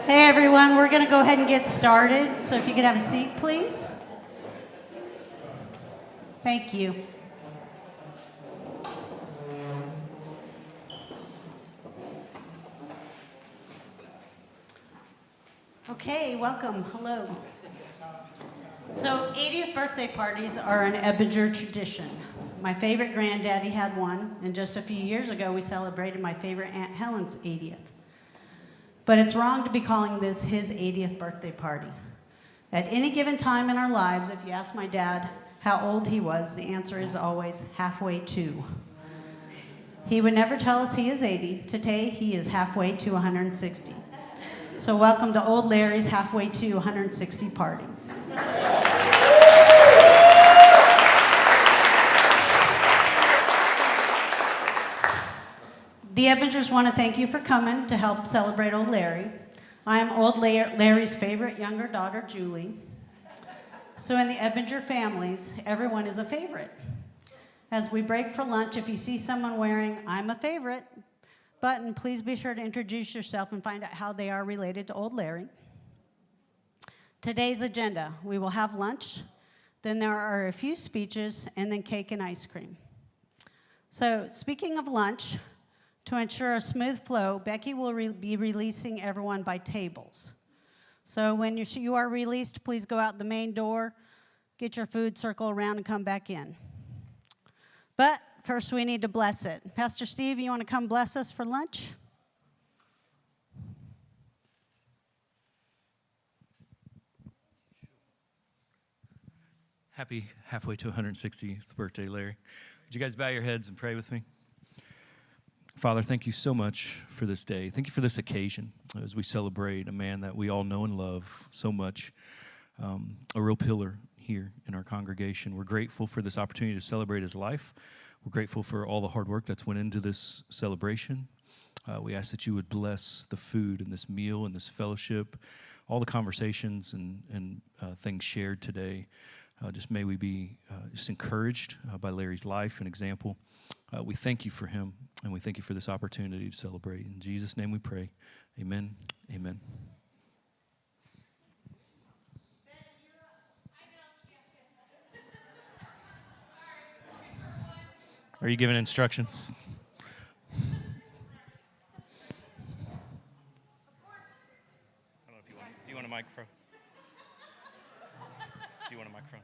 Hey everyone, we're going to go ahead and get started. So if you could have a seat, please. Thank you. Okay, welcome. Hello. So 80th birthday parties are an Ebinger tradition. My favorite granddaddy had one, and just a few years ago we celebrated my favorite Aunt Helen's 80th. But it's wrong to be calling this his 80th birthday party. At any given time in our lives, if you ask my dad how old he was, the answer is always halfway to. He would never tell us he is 80. Today, he is halfway to 160. So welcome to Old Larry's halfway to 160 party. The Ebingers want to thank you for coming to help celebrate Old Larry. I am Old Larry's favorite younger daughter, Julie. So in the Ebinger families, everyone is a favorite. As we break for lunch, if you see someone wearing "I'm a favorite" button, please be sure to introduce yourself and find out how they are related to Old Larry. Today's agenda: we will have lunch, then there are a few speeches, and then cake and ice cream. So speaking of lunch, to ensure a smooth flow, Becky will be releasing everyone by tables. So when you are released, please go out the main door, get your food, circle around, and come back in. But first, we need to bless it. Pastor Steve, you want to come bless us for lunch? Happy halfway to 160th birthday, Larry. Would you guys bow your heads and pray with me? Father, thank you so much for this day. Thank you for this occasion as we celebrate a man that we all know and love so much, a real pillar here in our congregation. We're grateful for this opportunity to celebrate his life. We're grateful for all the hard work that's went into this celebration. We ask that you would bless the food and this meal and this fellowship, all the conversations and things shared today. Just may we be just encouraged by Larry's life and example. We thank you for him, and we thank you for this opportunity to celebrate. In Jesus' name we pray. Amen. Amen. Are you giving instructions? I don't know if you want. Do you want a microphone? Do you want a microphone?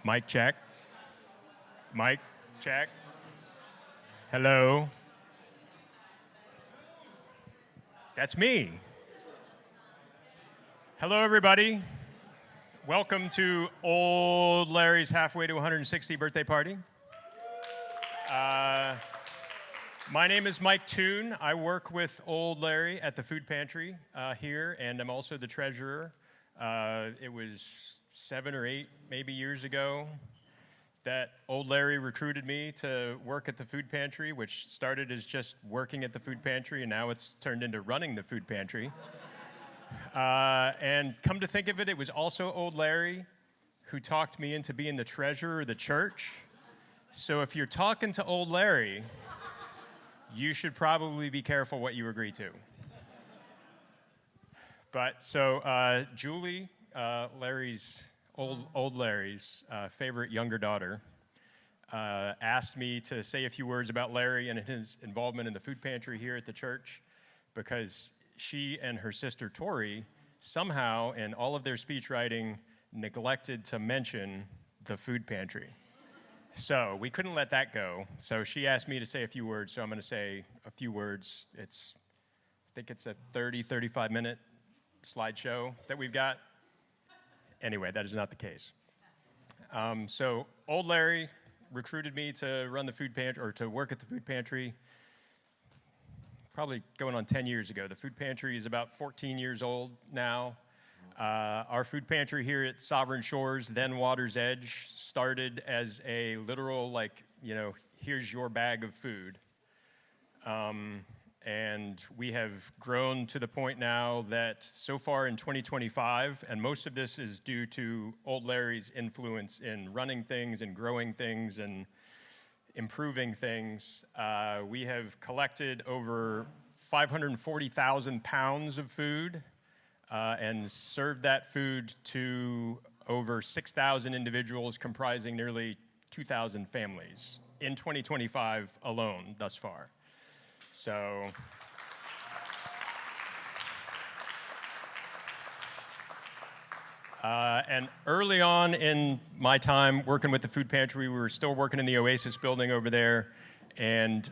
Mic check. Mic check. Hello. That's me. Hello, everybody. Welcome to Old Larry's halfway to 160 birthday party. My name is Mike Toon. I work with Old Larry at the food pantry here, and I'm also the treasurer. It was 7 or 8 maybe years ago that Old Larry recruited me to work at the food pantry, which started as just working at the food pantry, and now it's turned into running the food pantry. And come to think of it, it was also Old Larry who talked me into being the treasurer of the church. So if you're talking to Old Larry, you should probably be careful what you agree to. But so Julie, old Larry's favorite younger daughter, asked me to say a few words about Larry and his involvement in the food pantry here at the church, because she and her sister Tori somehow in all of their speech writing neglected to mention the food pantry. So we couldn't let that go. So she asked me to say a few words, so I'm going to say a few words. I think it's a 30, 35-minute slideshow that we've got. Anyway, that is not the case. So Old Larry recruited me to run the food pantry, or to work at the food pantry, probably going on 10 years ago. The food pantry is about 14 years old now. Our food pantry here at Sovereign Shores, then Water's Edge, started as a literal, here's your bag of food. And we have grown to the point now that so far in 2025, and most of this is due to Old Larry's influence in running things and growing things and improving things, we have collected over 540,000 pounds of food and served that food to over 6,000 individuals comprising nearly 2,000 families in 2025 alone thus far. So and early on in my time working with the food pantry, we were still working in the Oasis building over there, and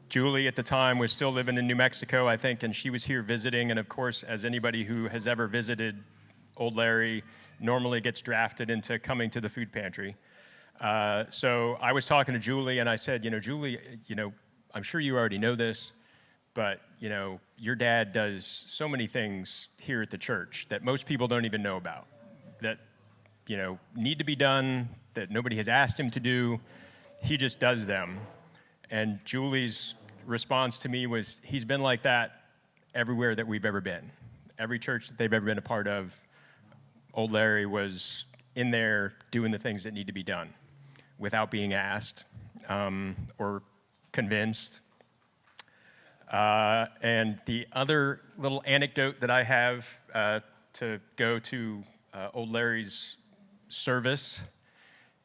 Julie at the time was still living in New Mexico, I think, and she was here visiting. And of course, as anybody who has ever visited Old Larry normally gets drafted into coming to the food pantry. So I was talking to Julie, and I said, Julie, I'm sure you already know this, but your dad does so many things here at the church that most people don't even know about, that need to be done, that nobody has asked him to do. He just does them. And Julie's response to me was, he's been like that everywhere that we've ever been. Every church that they've ever been a part of, Old Larry was in there doing the things that need to be done without being asked or convinced. And the other little anecdote that I have to go to Old Larry's service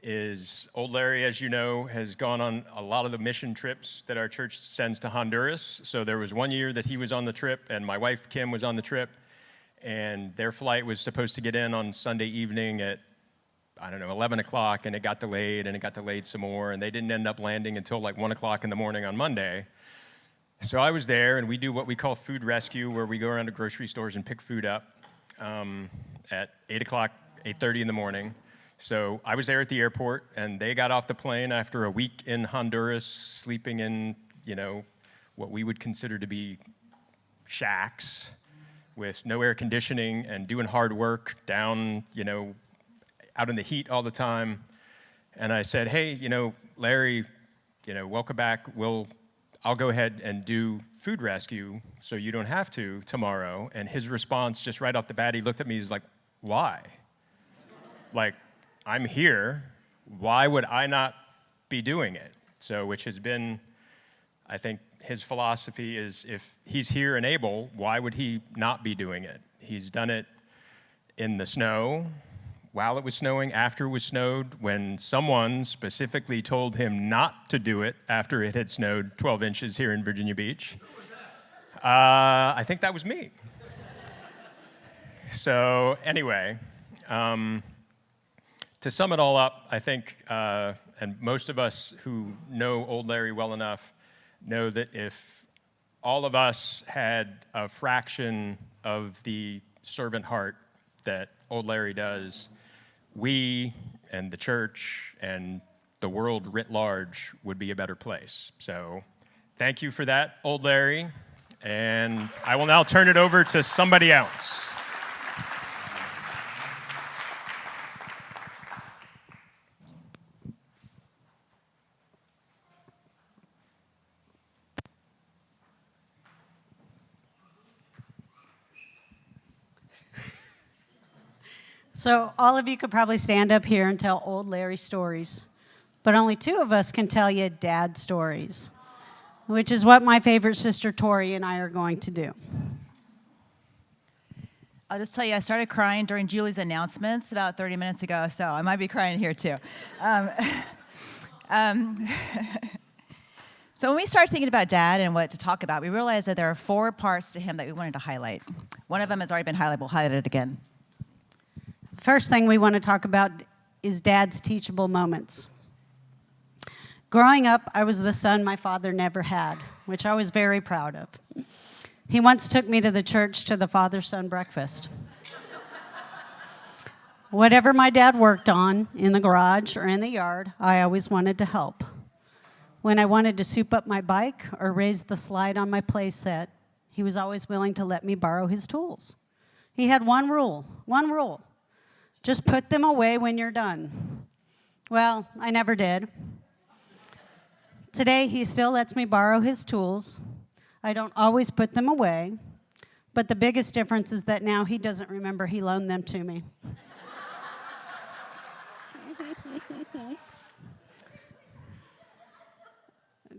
is Old Larry, as you know, has gone on a lot of the mission trips that our church sends to Honduras. So there was one year that he was on the trip, and my wife, Kim, was on the trip, and their flight was supposed to get in on Sunday evening at, 11 o'clock, and it got delayed, and it got delayed some more, and they didn't end up landing until 1 o'clock in the morning on Monday. So I was there, and we do what we call food rescue, where we go around to grocery stores and pick food up at 8 o'clock, 8:30 in the morning. So I was there at the airport, and they got off the plane after a week in Honduras, sleeping in, what we would consider to be shacks with no air conditioning and doing hard work down, out in the heat all the time. And I said, hey, Larry, welcome back. I'll go ahead and do food rescue so you don't have to tomorrow. And his response, just right off the bat, he looked at me, he's like, why? I'm here, why would I not be doing it? So, which has been, I think, his philosophy is, if he's here and able, why would he not be doing it? He's done it in the snow, while it was snowing, after it was snowed, when someone specifically told him not to do it after it had snowed 12 inches here in Virginia Beach. Who was that? I think that was me. So anyway, to sum it all up, I think, and most of us who know Old Larry well enough know that if all of us had a fraction of the servant heart that Old Larry does, we and the church and the world writ large would be a better place. So thank you for that, Old Larry. And I will now turn it over to somebody else. So all of you could probably stand up here and tell old Larry stories, but only two of us can tell you dad stories, which is what my favorite sister Tori and I are going to do. I'll just tell you, I started crying during Julie's announcements about 30 minutes ago, so I might be crying here too. So when we started thinking about Dad and what to talk about, we realized that there are 4 parts to him that we wanted to highlight. One of them has already been highlighted. We'll highlight it again. First thing we want to talk about is Dad's teachable moments. Growing up, I was the son my father never had, which I was very proud of. He once took me to the church to the father-son breakfast. Whatever my dad worked on in the garage or in the yard, I always wanted to help. When I wanted to soup up my bike or raise the slide on my play set, he was always willing to let me borrow his tools. He had one rule. Just put them away when you're done. Well, I never did. Today, he still lets me borrow his tools. I don't always put them away, but the biggest difference is that now he doesn't remember he loaned them to me.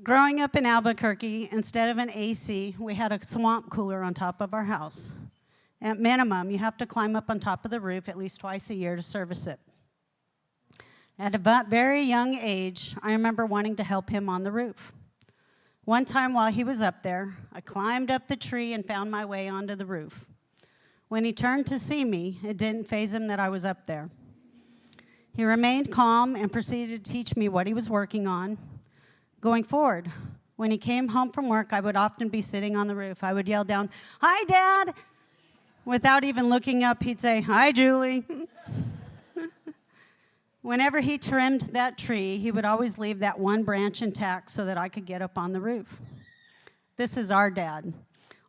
Growing up in Albuquerque, instead of an AC, we had a swamp cooler on top of our house. At minimum, you have to climb up on top of the roof at least twice a year to service it. At a very young age, I remember wanting to help him on the roof. One time while he was up there, I climbed up the tree and found my way onto the roof. When he turned to see me, it didn't faze him that I was up there. He remained calm and proceeded to teach me what he was working on. Going forward, when he came home from work, I would often be sitting on the roof. I would yell down, "Hi, Dad!" Without even looking up, he'd say, "Hi, Julie." Whenever he trimmed that tree, he would always leave that one branch intact so that I could get up on the roof. This is our dad.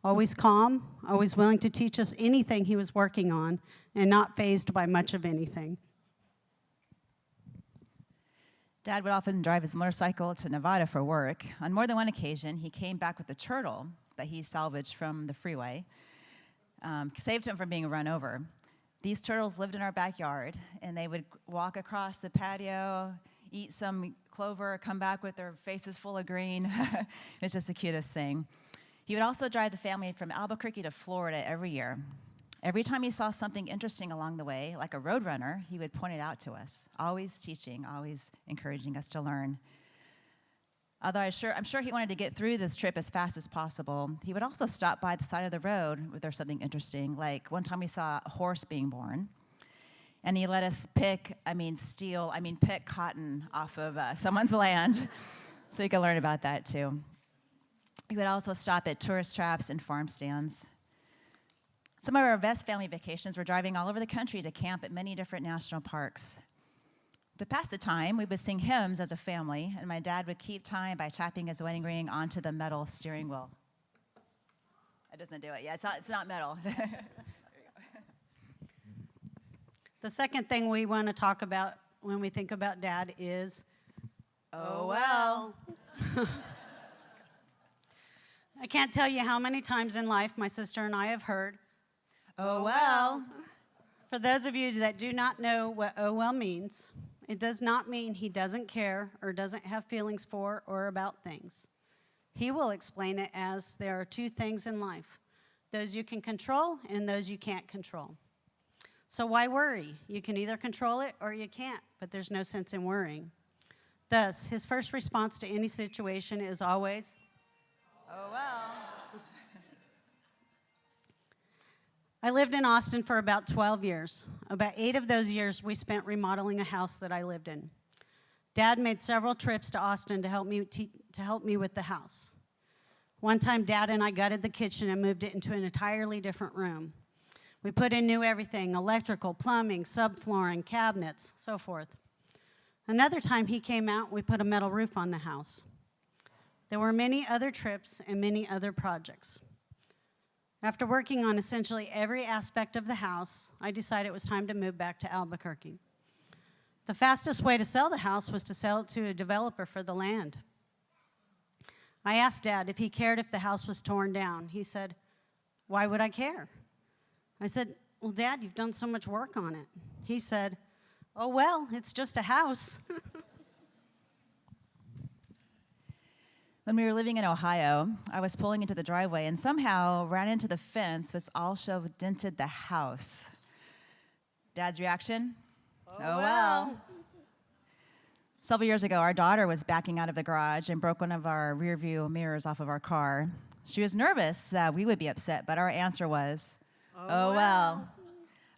Always calm, always willing to teach us anything he was working on, and not fazed by much of anything. Dad would often drive his motorcycle to Nevada for work. On more than one occasion, he came back with a turtle that he salvaged from the freeway, saved him from being run over. These turtles lived in our backyard, and they would walk across the patio, eat some clover, come back with their faces full of green. It's just the cutest thing. He would also drive the family from Albuquerque to Florida every year. Every time he saw something interesting along the way, like a roadrunner, he would point it out to us, always teaching, always encouraging us to learn. Although I'm sure he wanted to get through this trip as fast as possible, he would also stop by the side of the road if there's something interesting. Like one time we saw a horse being born, and he let us pick cotton off of someone's land, so you can learn about that too. He would also stop at tourist traps and farm stands. Some of our best family vacations were driving all over the country to camp at many different national parks. To pass the time, we would sing hymns as a family, and my dad would keep time by tapping his wedding ring onto the metal steering wheel. It doesn't do it. Yeah, it's not metal. There you go. The second thing we want to talk about when we think about Dad is, Oh, well. I can't tell you how many times in life my sister and I have heard, Oh, well. For those of you that do not know what "oh well" means, it does not mean he doesn't care or doesn't have feelings for or about things. He will explain it as there are 2 things in life, those you can control and those you can't control. So why worry? You can either control it or you can't, but there's no sense in worrying. Thus, his first response to any situation is always, Oh, well. I lived in Austin for about 12 years. About 8 of those years we spent remodeling a house that I lived in. Dad made several trips to Austin to help me with the house. One time, Dad and I gutted the kitchen and moved it into an entirely different room. We put in new everything: electrical, plumbing, subflooring, cabinets, so forth. Another time he came out, we put a metal roof on the house. There were many other trips and many other projects. After working on essentially every aspect of the house, I decided it was time to move back to Albuquerque. The fastest way to sell the house was to sell it to a developer for the land. I asked Dad if he cared if the house was torn down. He said, "Why would I care?" I said, "Well, Dad, you've done so much work on it." He said, "Oh, well, it's just a house." When we were living in Ohio, I was pulling into the driveway and somehow ran into the fence, which also dented the house. Dad's reaction? Oh well. Several years ago, our daughter was backing out of the garage and broke one of our rear view mirrors off of our car. She was nervous that we would be upset, but our answer was, oh well.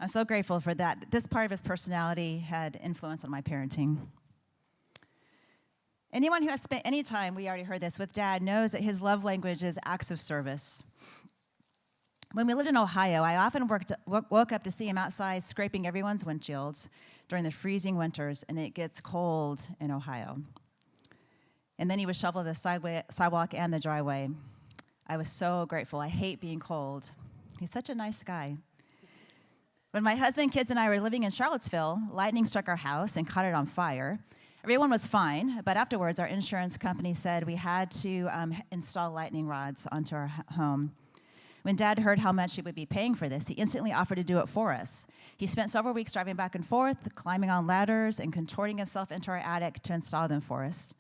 I'm so grateful for that. This part of his personality had influence on my parenting. Anyone who has spent any time, we already heard this, with Dad knows that his love language is acts of service. When we lived in Ohio, I often woke up to see him outside scraping everyone's windshields during the freezing winters, and it gets cold in Ohio. And then he would shovel the sidewalk and the driveway. I was so grateful. I hate being cold. He's such a nice guy. When my husband, kids, and I were living in Charlottesville, lightning struck our house and caught it on fire. Everyone was fine, but afterwards, our insurance company said we had to install lightning rods onto our home. When Dad heard how much he would be paying for this, he instantly offered to do it for us. He spent several weeks driving back and forth, climbing on ladders, and contorting himself into our attic to install them for us.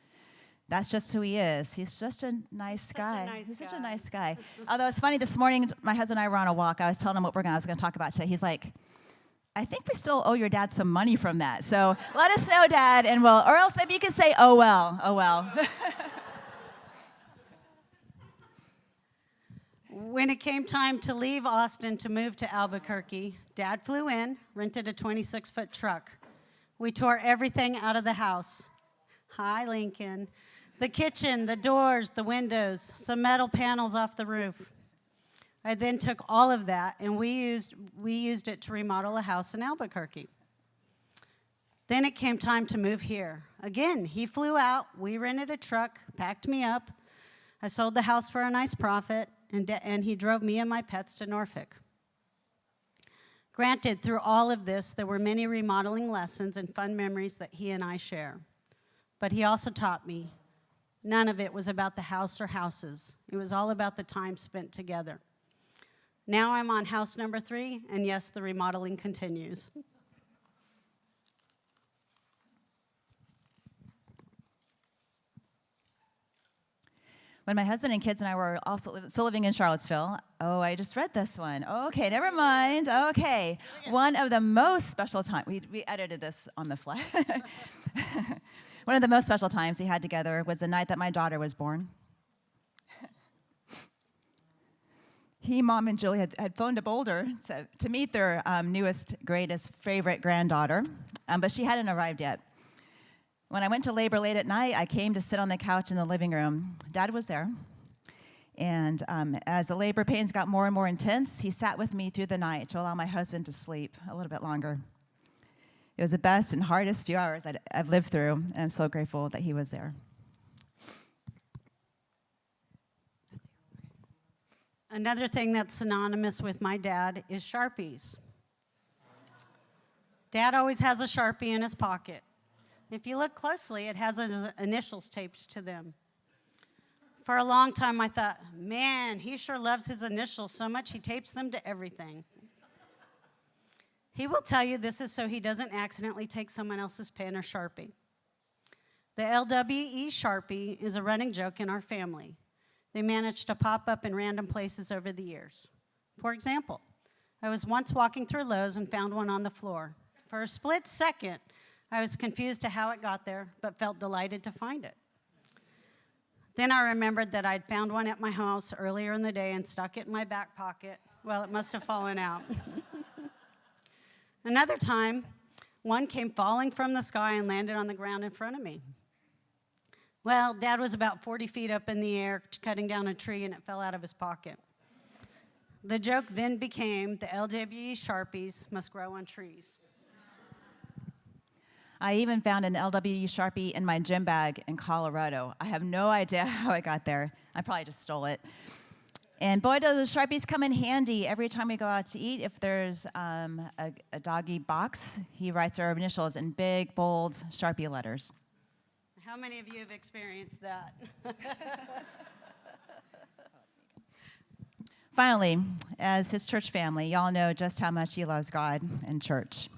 That's just who he is. He's just a nice guy. He's such a nice guy. Although it's funny, this morning, my husband and I were on a walk. I was telling him what I was going to talk about today. He's like, "I think we still owe your dad some money from that. So let us know, Dad, and or else maybe you can say, oh well, oh well." When it came time to leave Austin to move to Albuquerque, Dad flew in, rented a 26-foot truck. We tore everything out of the house. Hi, Lincoln. The kitchen, the doors, the windows, some metal panels off the roof. I then took all of that and we used it to remodel a house in Albuquerque. Then it came time to move here. Again, he flew out, we rented a truck, packed me up. I sold the house for a nice profit, and he drove me and my pets to Norfolk. Granted, through all of this, there were many remodeling lessons and fun memories that he and I share. But he also taught me none of it was about the house or houses. It was all about the time spent together. Now I'm on house number 3, and yes, the remodeling continues. When my husband and kids and I were also still living in Charlottesville, I just read this one. Okay, never mind. Okay. One of the most special times, we edited this on the fly. One of the most special times we had together was the night that my daughter was born. Mom, and Julie had flown to Boulder to meet their newest, greatest, favorite granddaughter, but she hadn't arrived yet. When I went to labor late at night, I came to sit on the couch in the living room. Dad was there, and as the labor pains got more and more intense, he sat with me through the night to allow my husband to sleep a little bit longer. It was the best and hardest few hours I've lived through, and I'm so grateful that he was there. Another thing that's synonymous with my dad is Sharpies. Dad always has a Sharpie in his pocket. If you look closely, it has his initials taped to them. For a long time, I thought, man, he sure loves his initials so much he tapes them to everything. He will tell you this is so he doesn't accidentally take someone else's pen or Sharpie. The LWE Sharpie is a running joke in our family. They managed to pop up in random places over the years. For example, I was once walking through Lowe's and found one on the floor. For a split second, I was confused to how it got there, but felt delighted to find it. Then I remembered that I'd found one at my house earlier in the day and stuck it in my back pocket Well, it must have fallen out. Another time, one came falling from the sky and landed on the ground in front of me. Well, Dad was about 40 feet up in the air cutting down a tree, and it fell out of his pocket. The joke then became the LWE Sharpies must grow on trees. I even found an LWE Sharpie in my gym bag in Colorado. I have no idea how it got there. I probably just stole it. And boy, do those Sharpies come in handy every time we go out to eat. If there's a doggy box, he writes our initials in big, bold Sharpie letters. How many of you have experienced that? Finally, as his church family, y'all know just how much he loves God and church.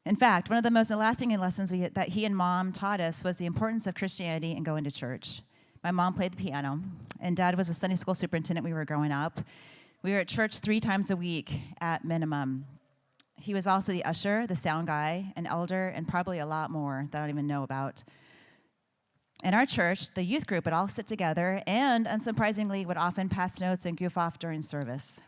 In fact, one of the most lasting lessons that he and Mom taught us was the importance of Christianity and going to church. My mom played the piano, and Dad was a Sunday school superintendent when we were growing up. We were at church 3 times a week at minimum. He was also the usher, the sound guy, an elder, and probably a lot more that I don't even know about. In our church, the youth group would all sit together and, unsurprisingly, would often pass notes and goof off during service.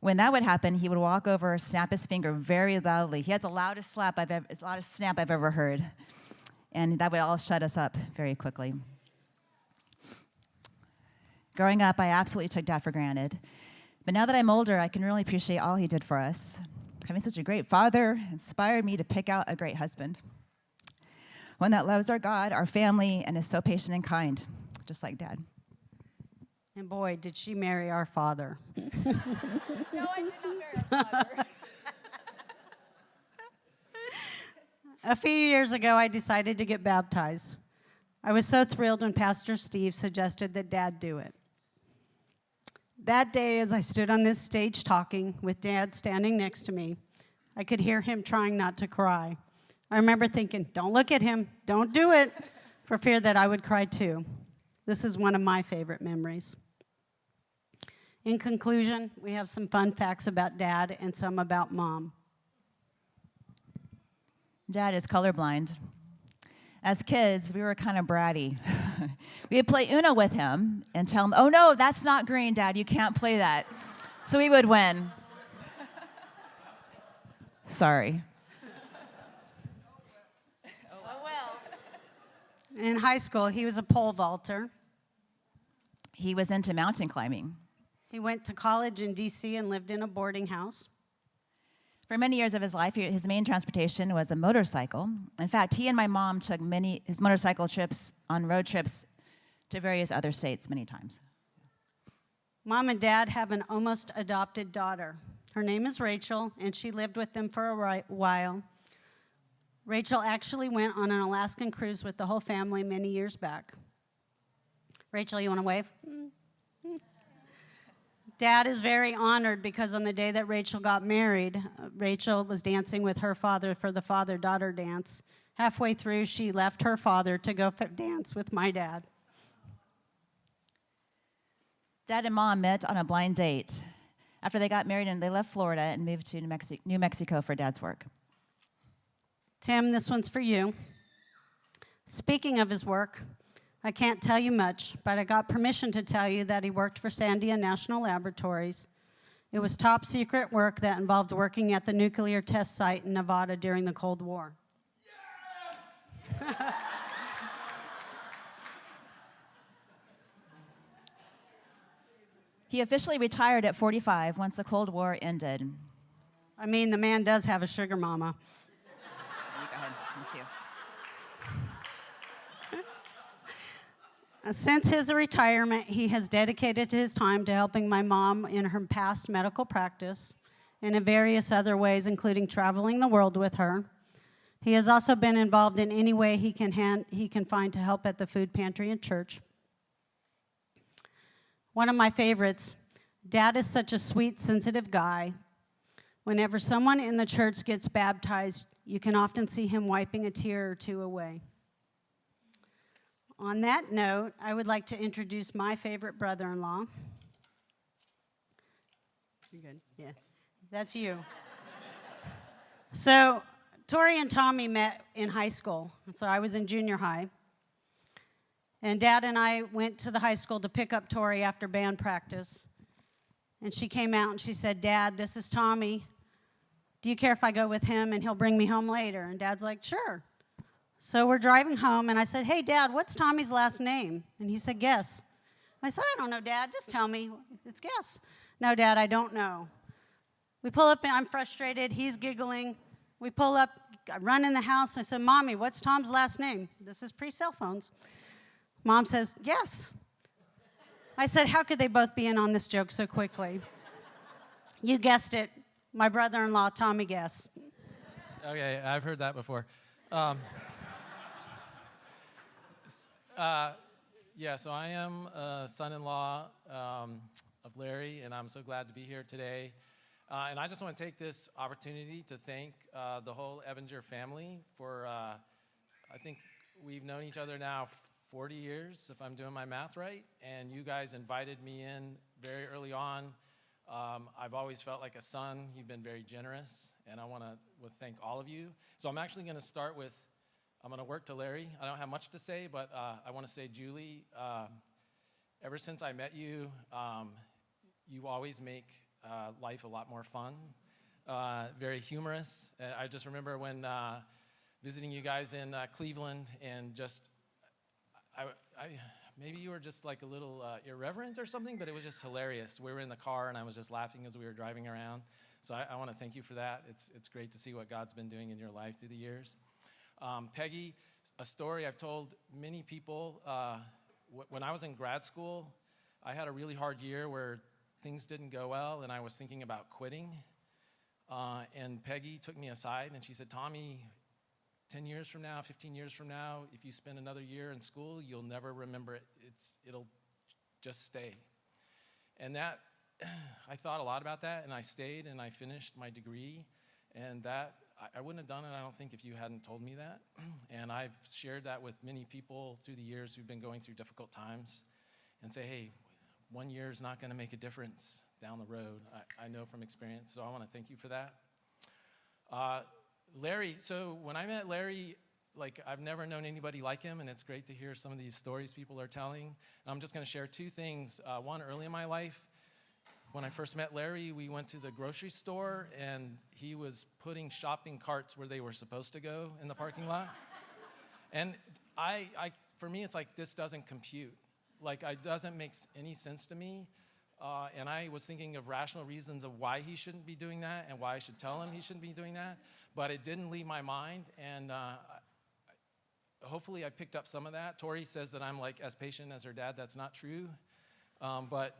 When that would happen, he would walk over, snap his finger very loudly. He had the loudest snap I've ever heard. And that would all shut us up very quickly. Growing up, I absolutely took Dad for granted. But now that I'm older, I can really appreciate all he did for us. Having such a great father inspired me to pick out a great husband. One that loves our God, our family, and is so patient and kind, just like Dad. And boy, did she marry our father. No, I did not marry our father. A few years ago, I decided to get baptized. I was so thrilled when Pastor Steve suggested that Dad do it. That day, as I stood on this stage talking with Dad standing next to me, I could hear him trying not to cry. I remember thinking, don't look at him, don't do it, for fear that I would cry too. This is one of my favorite memories. In conclusion, we have some fun facts about Dad and some about Mom. Dad is colorblind. As kids, we were kind of bratty. We would play Uno with him and tell him, oh no, that's not green, Dad, you can't play that. So he would win. Sorry. Oh well. In high school, he was a pole vaulter. He was into mountain climbing. He went to college in D.C. and lived in a boarding house. For many years of his life, his main transportation was a motorcycle. In fact, he and my mom took his motorcycle trips on road trips to various other states many times. Mom and Dad have an almost adopted daughter. Her name is Rachel, and she lived with them for a while. Rachel actually went on an Alaskan cruise with the whole family many years back. Rachel, you want to wave? Dad is very honored because on the day that Rachel got married, Rachel was dancing with her father for the father-daughter dance. Halfway through, she left her father to go dance with my dad. Dad and Mom met on a blind date after they got married, and they left Florida and moved to New Mexico for Dad's work. Tim, this one's for you. Speaking of his work, I can't tell you much, but I got permission to tell you that he worked for Sandia National Laboratories. It was top secret work that involved working at the nuclear test site in Nevada during the Cold War. Yes! He officially retired at 45 once the Cold War ended. I mean, the man does have a sugar mama. Go ahead. That's you. Since his retirement, he has dedicated his time to helping my mom in her past medical practice and in various other ways, including traveling the world with her. He has also been involved in any way he can find to help at the food pantry and church. One of my favorites, Dad is such a sweet, sensitive guy. Whenever someone in the church gets baptized, you can often see him wiping a tear or two away. On that note, I would like to introduce my favorite brother-in-law. You're good, yeah. That's you. So, Tori and Tommy met in high school, so I was in junior high. And Dad and I went to the high school to pick up Tori after band practice. And she came out and she said, Dad, this is Tommy. Do you care if I go with him and he'll bring me home later? And Dad's like, sure. So we're driving home, and I said, hey, Dad, what's Tommy's last name? And he said, Guess. I said, I don't know, Dad. Just tell me. It's Guess. No, Dad, I don't know. We pull up, and I'm frustrated. He's giggling. We pull up, I run in the house, and I said, Mommy, what's Tom's last name? This is pre-cell phones. Mom says, Guess. I said, how could they both be in on this joke so quickly? You guessed it. My brother-in-law, Tommy Guess. Okay, I've heard that before. Yeah, so I am a son-in-law of Larry, and I'm so glad to be here today. And I just want to take this opportunity to thank the whole Ebinger family for, I think we've known each other now 40 years, if I'm doing my math right, and you guys invited me in very early on. I've always felt like a son. You've been very generous, and I want to thank all of you. So I'm actually going to start with, I'm going to work to Larry. I don't have much to say, but I want to say, Julie, ever since I met you, you always make life a lot more fun, very humorous. I just remember when visiting you guys in Cleveland, and just, maybe you were just like a little irreverent or something, but it was just hilarious. We were in the car, and I was just laughing as we were driving around. So I want to thank you for that. It's great to see what God's been doing in your life through the years. Peggy, a story I've told many people. When I was in grad school, I had a really hard year where things didn't go well, and I was thinking about quitting. And Peggy took me aside, and she said, Tommy, 10 years from now, 15 years from now, if you spend another year in school, you'll never remember it. It'll just stay. And that, I thought a lot about that, and I stayed, and I finished my degree. And that, I wouldn't have done it, I don't think, if you hadn't told me that. And I've shared that with many people through the years who've been going through difficult times, and say, hey, 1 year is not going to make a difference down the road. I know from experience, so I want to thank you for that. Larry, so when I met Larry, like, I've never known anybody like him, and it's great to hear some of these stories people are telling. And I'm just going to share two things. One, early in my life, when I first met Larry, we went to the grocery store, and he was putting shopping carts where they were supposed to go in the parking lot. And for me, it's like, this doesn't compute. Like, it doesn't make any sense to me. And I was thinking of rational reasons of why he shouldn't be doing that and why I should tell him he shouldn't be doing that. But it didn't leave my mind, and hopefully I picked up some of that. Tori says that I'm like as patient as her dad. That's not true. But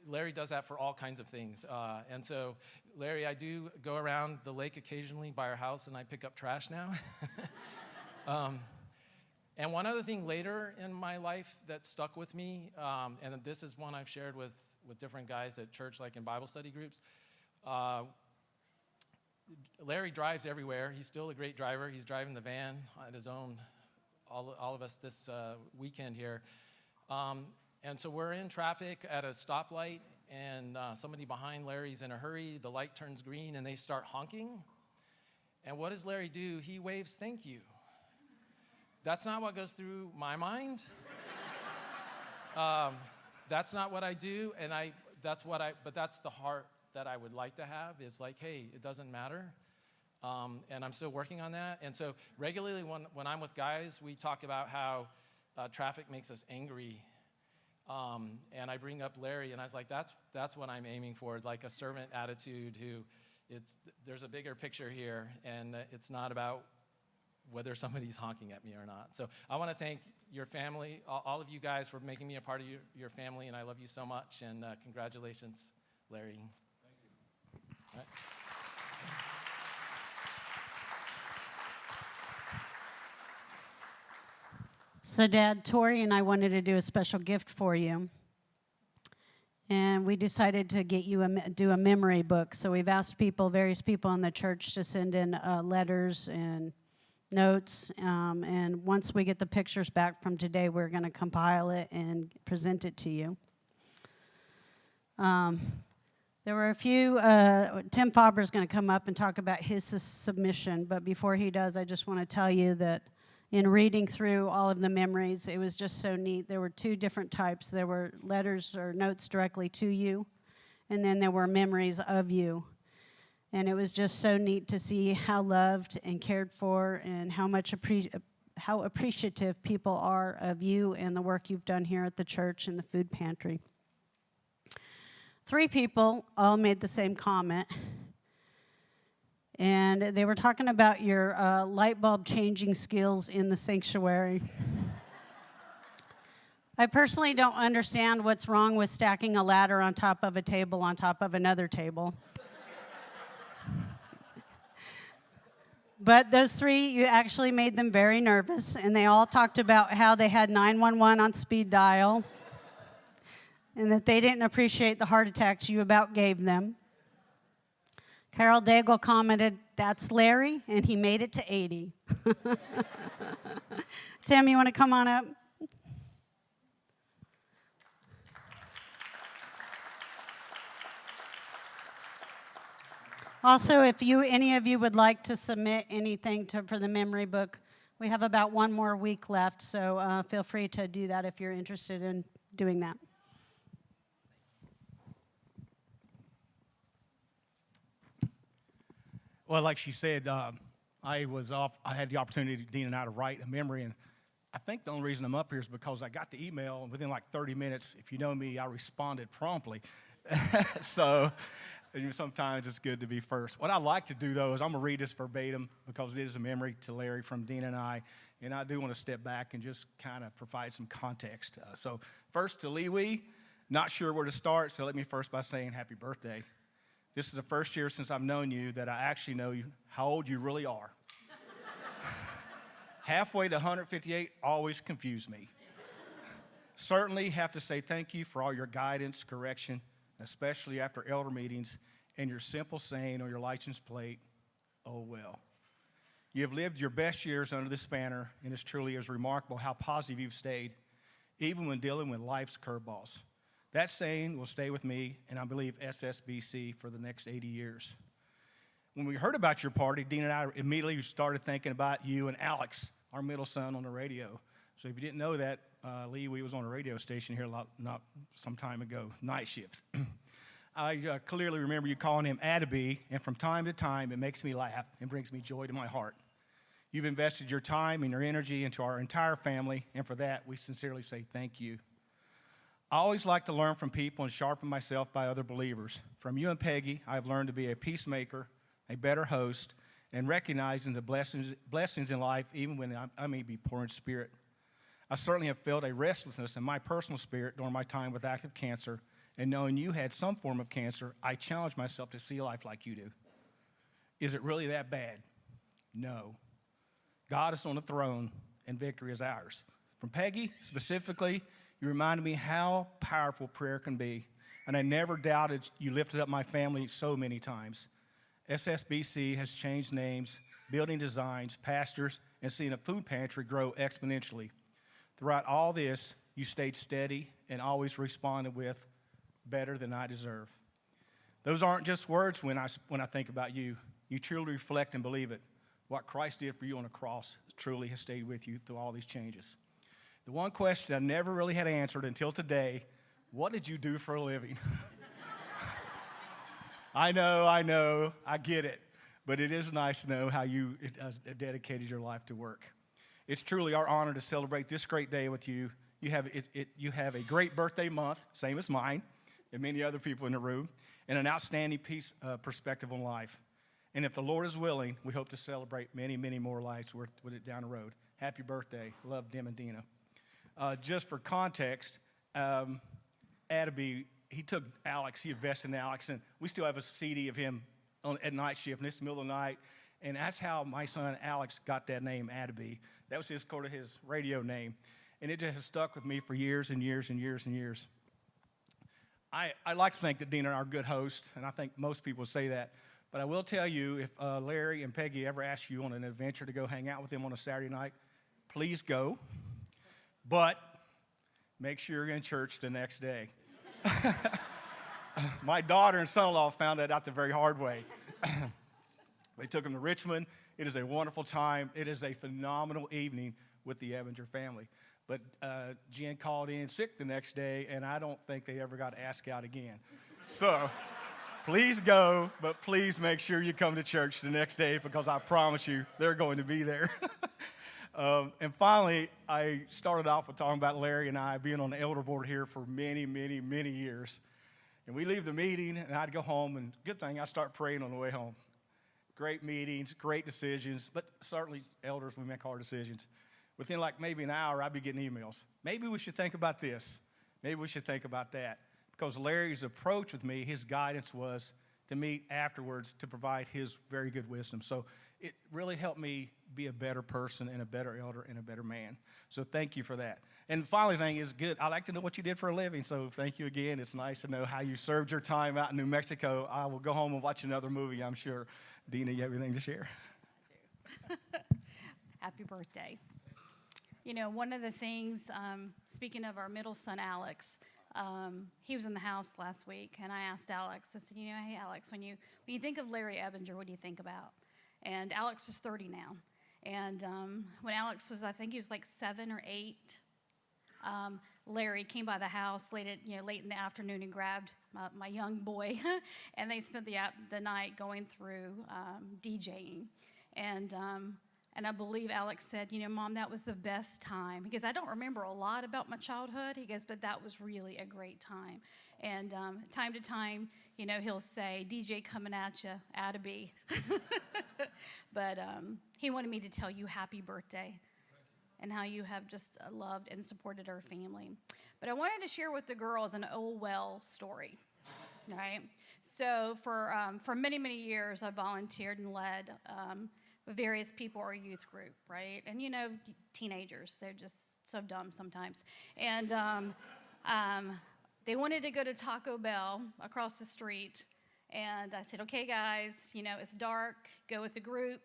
Larry does that for all kinds of things. And so, Larry, I do go around the lake occasionally by our house, and I pick up trash now. And one other thing later in my life that stuck with me, and this is one I've shared with different guys at church, like in Bible study groups. Larry drives everywhere. He's still a great driver. He's driving the van on his own, all of us this weekend here. And so we're in traffic at a stoplight, and somebody behind Larry's in a hurry. The light turns green, and they start honking. And what does Larry do? He waves thank you. That's not what goes through my mind. That's not what I do, and but that's the heart that I would like to have, is like, hey, it doesn't matter. And I'm still working on that. And so regularly when I'm with guys, we talk about how traffic makes us angry. And I bring up Larry, and I was like, that's what I'm aiming for, like a servant attitude there's a bigger picture here, and it's not about whether somebody's honking at me or not. So I want to thank your family, all of you guys, for making me a part of your family, and I love you so much, and congratulations, Larry. Thank you. All right. So, Dad, Tori and I wanted to do a special gift for you. And we decided to get you do a memory book. So we've asked various people in the church to send in letters and notes. And once we get the pictures back from today, we're going to compile it and present it to you. There were a few, Tim Faber is going to come up and talk about his submission. But before he does, I just want to tell you that in reading through all of the memories. It was just so neat. There were two different types. There were letters or notes directly to you, and then there were memories of you. And it was just so neat to see how loved and cared for and how appreciative people are of you and the work you've done here at the church and the food pantry. 3 people all made the same comment. And they were talking about your light bulb changing skills in the sanctuary. I personally don't understand what's wrong with stacking a ladder on top of a table on top of another table. But those 3, you actually made them very nervous, and they all talked about how they had 911 on speed dial and that they didn't appreciate the heart attacks you about gave them. Carol Daigle commented, "That's Larry, and he made it to 80. Tim, you want to come on up? Also, if any of you would like to submit anything for the memory book, we have about 1 more week left, so feel free to do that if you're interested in doing that. Well, like she said, I had the opportunity, Dean and I, to write a memory, and I think the only reason I'm up here is because I got the email, and within like 30 minutes, if you know me, I responded promptly. So sometimes it's good to be first. What I like to do, though, is I'm going to read this verbatim because it is a memory to Larry from Dean and I do want to step back and just kind of provide some context. So first to Lee, not sure where to start, so let me first by saying happy birthday. This is the first year since I've known you that I actually know how old you really are. Halfway to 158 always confused me. Certainly have to say thank you for all your guidance, correction, especially after elder meetings, and your simple saying on your license plate, "Oh well." You have lived your best years under this banner, and it's truly is remarkable how positive you've stayed, even when dealing with life's curveballs. That saying will stay with me, and I believe SSBC for the next 80 years. When we heard about your party, Dean and I immediately started thinking about you and Alex, our middle son, on the radio. So if you didn't know that, Lee, we was on a radio station here not some time ago, night shift. I clearly remember you calling him Adabee, and from time to time, it makes me laugh and brings me joy to my heart. You've invested your time and your energy into our entire family, and for that, we sincerely say thank you. I always like to learn from people and sharpen myself by other believers. From you and Peggy, I've learned to be a peacemaker, a better host, and recognizing the blessings in life even when I may be poor in spirit. I certainly have felt a restlessness in my personal spirit during my time with active cancer, and knowing you had some form of cancer, I challenged myself to see life like you do. Is it really that bad? No. God is on the throne, and victory is ours. From Peggy, specifically, you reminded me how powerful prayer can be, and I never doubted you lifted up my family so many times. SSBC has changed names, building designs, pastors, and seen a food pantry grow exponentially. Throughout all this, you stayed steady and always responded with, "Better than I deserve." Those aren't just words when I think about you. You truly reflect and believe it. What Christ did for you on the cross truly has stayed with you through all these changes. The one question I never really had answered until today, what did you do for a living? I know, I get it. But it is nice to know how you dedicated your life to work. It's truly our honor to celebrate this great day with you. You have a great birthday month, same as mine, and many other people in the room, and an outstanding perspective on life. And if the Lord is willing, we hope to celebrate many, many more lives with it down the road. Happy birthday. Love, Dim and Dina. Just for context, Adabee, he took Alex, he invested in Alex, and we still have a CD of him at night shift, and it's the middle of the night, and that's how my son Alex got that name, Adabee. That was his radio name, and it just has stuck with me for years and years and years and years. I like to think that Dean are our good hosts, and I think most people say that, but I will tell you, if Larry and Peggy ever ask you on an adventure to go hang out with them on a Saturday night, please go, but make sure you're in church the next day. My daughter and son-in-law found that out the very hard way. They took them to Richmond, It is a wonderful time. It is a phenomenal evening with the Ebinger family. But Jen called in sick the next day, and I don't think they ever got asked out again. So please go, but please make sure you come to church the next day, because I promise you they're going to be there. And finally, I started off with talking about Larry and I being on the elder board here for many, many, many years. And we leave the meeting, and I'd go home, and good thing I start praying on the way home. Great meetings, great decisions, but certainly elders, we make hard decisions. Within like maybe an hour, I'd be getting emails. Maybe we should think about this. Maybe we should think about that. Because Larry's approach with me, his guidance was to meet afterwards to provide his very good wisdom. So it really helped me be a better person and a better elder and a better man. So thank you for that. And the final thing is good. I like to know what you did for a living, so thank you again. It's nice to know how you served your time out in New Mexico. I will go home and watch another movie, I'm sure. Dina, you have anything to share? I do. Happy birthday. You know, one of the things, speaking of our middle son, Alex, he was in the house last week, and I asked Alex, I said, hey, Alex, when you think of Larry Ebinger, what do you think about? And Alex is 30 now. And when Alex was, I think he was like 7 or 8, Larry came by the house late in the afternoon and grabbed my young boy, and they spent the night going through DJing. And I believe Alex said, Mom, that was the best time. He goes, I don't remember a lot about my childhood. He goes, but that was really a great time. And time to time, he'll say, DJ coming at you, atta-bee. But he wanted me to tell you happy birthday and how you have just loved and supported our family. But I wanted to share with the girls an oh well story, right? So for many, many years, I volunteered and led various people or youth group, right? And teenagers, they're just so dumb sometimes. And they wanted to go to Taco Bell across the street. And I said, okay, guys, it's dark, go with the group,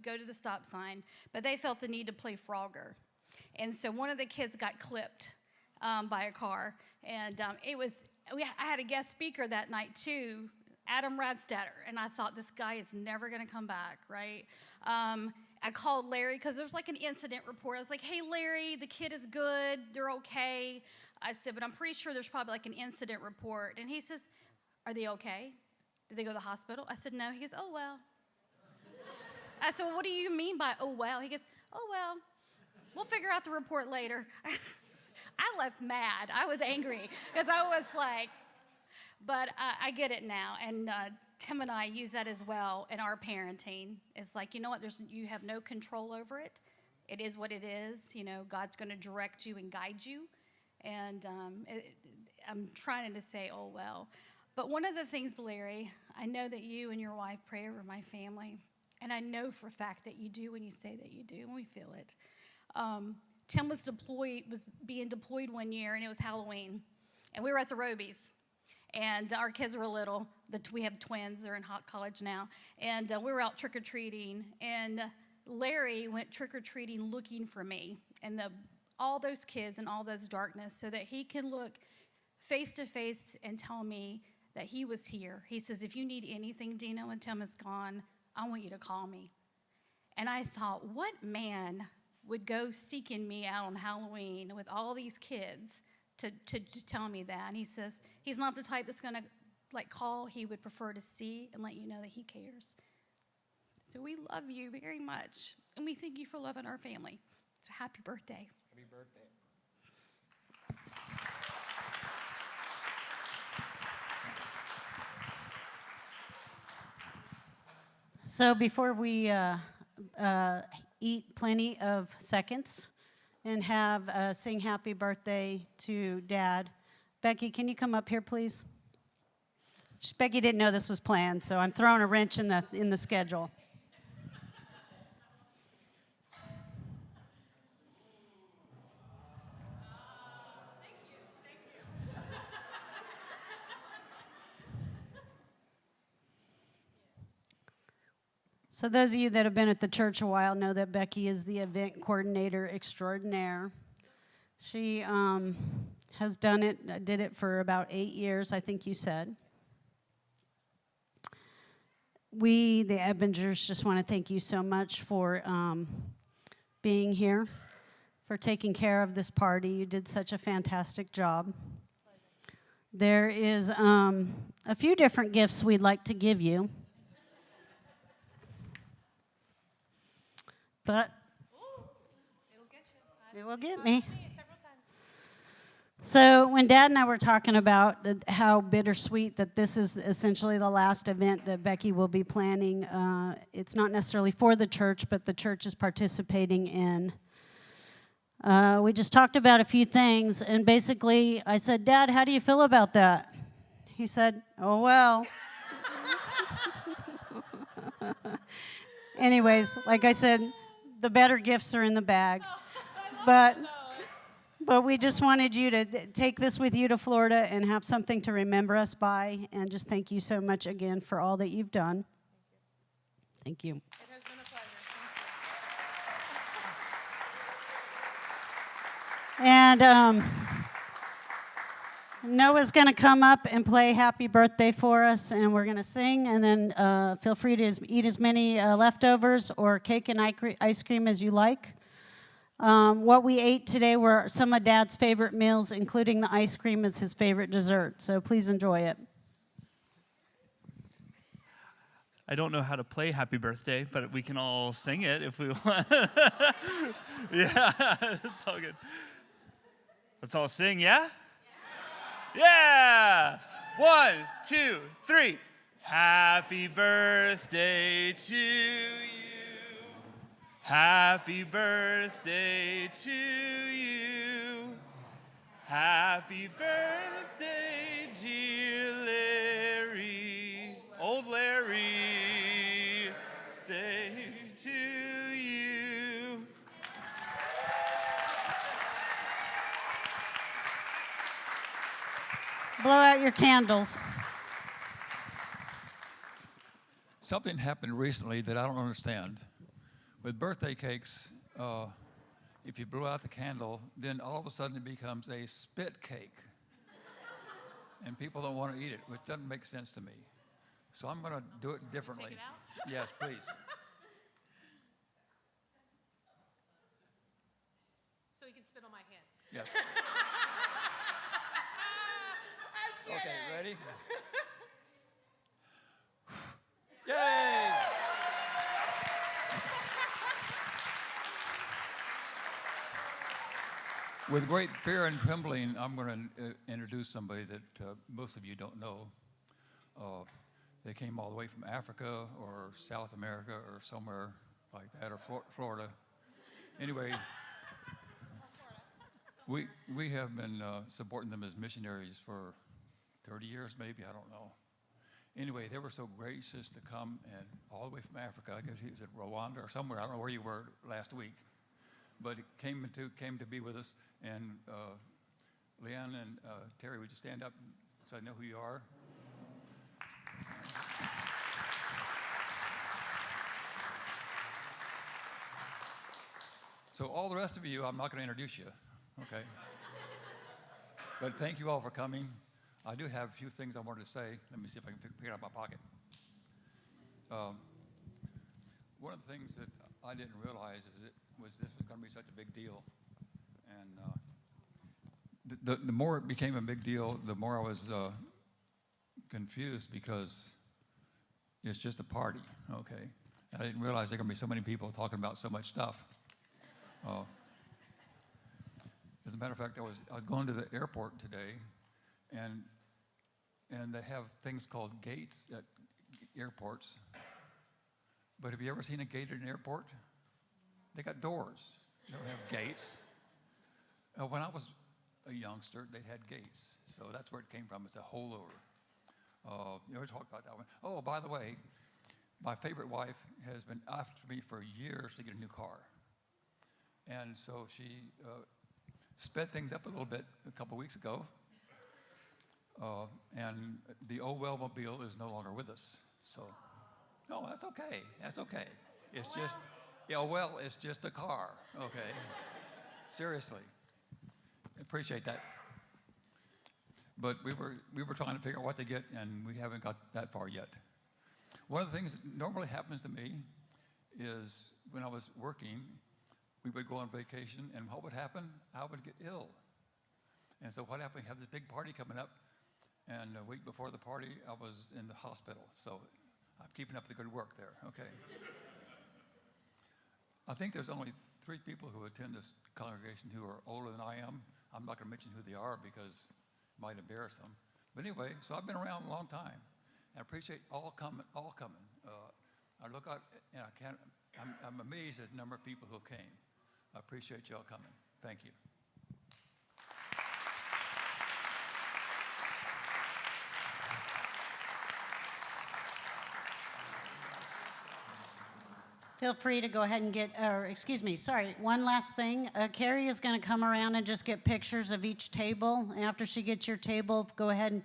go to the stop sign. But they felt the need to play Frogger. And so one of the kids got clipped by a car. And I had a guest speaker that night too, Adam Radstatter, and I thought, this guy is never going to come back, right? I called Larry because there was like an incident report. I was like, hey, Larry, the kid is good. They're okay. I said, but I'm pretty sure there's probably like an incident report. And he says, are they okay? Did they go to the hospital? I said, no. He goes, oh, well. I said, well, what do you mean by, oh, well? He goes, oh, well, we'll figure out the report later. I left mad. I was angry because I was like, but I get it now, and Tim and I use that as well in our parenting. It's like, you know what, you have no control over it. It is what it is. God's going to direct you and guide you. And I'm trying to say, oh, well. But one of the things, Larry, I know that you and your wife pray over my family, and I know for a fact that you do when you say that you do, and we feel it. Tim was being deployed one year, and it was Halloween, and we were at the Robies. And our kids were little. We have twins. They're in college now. And we were out trick-or-treating. And Larry went trick-or-treating looking for me and all those kids and all those darkness so that he can look face-to-face and tell me that he was here. He says, if you need anything, Dino, when Tim is gone, I want you to call me. And I thought, what man would go seeking me out on Halloween with all these kids to tell me that? And he says he's not the type that's going to call. He would prefer to see and let you know that he cares. So we love you very much, and we thank you for loving our family. So happy birthday. Happy birthday. So before we eat plenty of seconds and have sing happy birthday to Dad, Becky, can you come up here, please? Becky didn't know this was planned, so I'm throwing a wrench in the schedule. So those of you that have been at the church a while know that Becky is the event coordinator extraordinaire. She has did it for about 8 years, I think you said. we, the Ebbingers, just want to thank you so much for being here, for taking care of this party. You did such a fantastic job. There is a few different gifts we'd like to give you. But it will get me. So when Dad and I were talking about how bittersweet that this is essentially the last event that Becky will be planning, it's not necessarily for the church, but the church is participating in. We just talked about a few things, and basically I said, Dad, how do you feel about that? He said, oh, well. Anyways, like I said, the better gifts are in the bag. But we just wanted you to take this with you to Florida and have something to remember us by, and just thank you so much again for all that you've done. Thank you. It has been a pleasure. And Noah's going to come up and play Happy Birthday for us, and we're going to sing, and then feel free to eat as many leftovers or cake and ice cream as you like. What we ate today were some of Dad's favorite meals, including the ice cream as his favorite dessert, so please enjoy it. I don't know how to play Happy Birthday, but we can all sing it if we want. Yeah, it's all good. Let's all sing, yeah? Yeah! 1, 2, 3. Happy birthday to you. Happy birthday to you. Happy birthday, dear Larry. Old Larry. Day to you. Blow out your candles. Something happened recently that I don't understand. With birthday cakes, if you blow out the candle, then all of a sudden it becomes a spit cake. And people don't want to eat it, which doesn't make sense to me. So I'm going to do it differently. Take it out? Yes, please. So he can spit on my hand. Yes. I'm Okay, kidding. ready? Yay! With great fear and trembling, I'm going to introduce somebody that most of you don't know. They came all the way from Africa or South America or somewhere like that, or Florida. Anyway, we have been supporting them as missionaries for 30 years, maybe, I don't know. Anyway, they were so gracious to come, and all the way from Africa. I guess he was in Rwanda or somewhere. I don't know where you were last week. But it came to be with us. And Leanne and Terry, would you stand up so I know who you are? So all the rest of you, I'm not going to introduce you, okay? But thank you all for coming. I do have a few things I wanted to say. Let me see if I can pick it out of my pocket. One of the things that I didn't realize is this was going to be such a big deal. And the more it became a big deal, the more I was confused, because it's just a party, okay? I didn't realize there were going to be so many people talking about so much stuff. As a matter of fact, I was going to the airport today, and they have things called gates at airports. But have you ever seen a gate at an airport? They got doors. They don't have gates. When I was a youngster, they had gates. So that's where it came from. It's a holdover. You ever talk about that one? Oh, by the way, my favorite wife has been after me for years to get a new car. And so she sped things up a little bit a couple weeks ago. And the old Wellmobile is no longer with us. So, no, that's okay. That's okay. It's just, it's just a car, okay? Seriously. Appreciate that. But we were trying to figure out what to get, and we haven't got that far yet. One of the things that normally happens to me is when I was working, we would go on vacation, and what would happen? I would get ill. And so what happened? We have this big party coming up, and a week before the party, I was in the hospital. So I'm keeping up the good work there. Okay. I think there's only 3 people who attend this congregation who are older than I am. I'm not going to mention who they are because it might embarrass them. But anyway, so I've been around a long time. And I appreciate all coming. I look out and I'm amazed at the number of people who came. I appreciate y'all coming. Thank you. Feel free to go ahead and get, or excuse me, sorry, one last thing. Carrie is going to come around and just get pictures of each table. And after she gets your table, go ahead and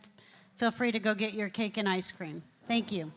feel free to go get your cake and ice cream. Thank you.